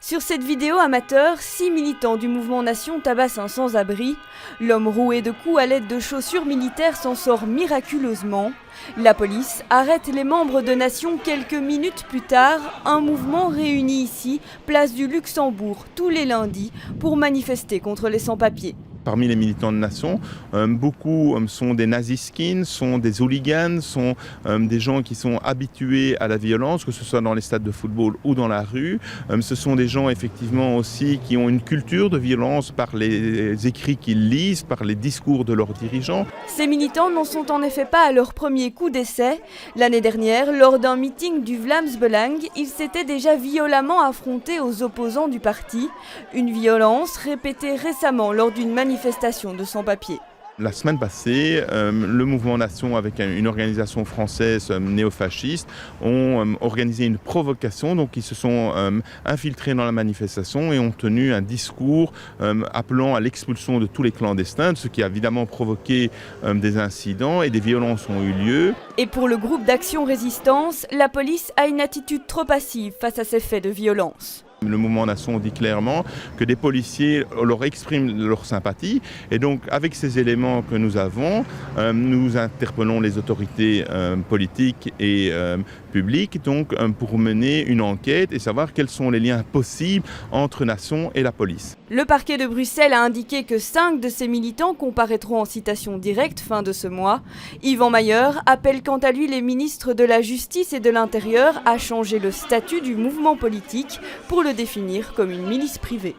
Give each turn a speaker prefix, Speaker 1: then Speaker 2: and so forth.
Speaker 1: Sur cette vidéo amateur, 6 militants du mouvement Nation tabassent un sans-abri. L'homme roué de coups à l'aide de chaussures militaires s'en sort miraculeusement. La police arrête les membres de Nation quelques minutes plus tard. Un mouvement réuni ici, place du Luxembourg, tous les lundis, pour manifester contre les sans-papiers.
Speaker 2: Parmi les militants de Nation, beaucoup sont des naziskins, sont des hooligans, sont des gens qui sont habitués à la violence, que ce soit dans les stades de football ou dans la rue. Ce sont des gens effectivement aussi qui ont une culture de violence par les écrits qu'ils lisent, par les discours de leurs dirigeants.
Speaker 1: Ces militants n'en sont en effet pas à leur premier coup d'essai. L'année dernière, lors d'un meeting du Vlaams Belang, ils s'étaient déjà violemment affrontés aux opposants du parti. Une violence répétée récemment lors d'une manifestation de sans-papiers.
Speaker 2: La semaine passée, le mouvement Nation avec une organisation française néofasciste ont organisé une provocation. Donc ils se sont infiltrés dans la manifestation et ont tenu un discours appelant à l'expulsion de tous les clandestins, ce qui a évidemment provoqué des incidents et des violences ont eu lieu.
Speaker 1: Et pour le groupe d'action résistance, la police a une attitude trop passive face à ces faits de violence.
Speaker 2: Le mouvement Nation dit clairement que des policiers leur expriment leur sympathie et donc avec ces éléments que nous avons, nous interpellons les autorités politiques et publiques donc, pour mener une enquête et savoir quels sont les liens possibles entre Nation et la police.
Speaker 1: Le parquet de Bruxelles a indiqué que 5 de ces militants comparaîtront en citation directe fin de ce mois. Yvan Mayer appelle quant à lui les ministres de la Justice et de l'Intérieur à changer le statut du mouvement politique pour le définir comme une milice privée.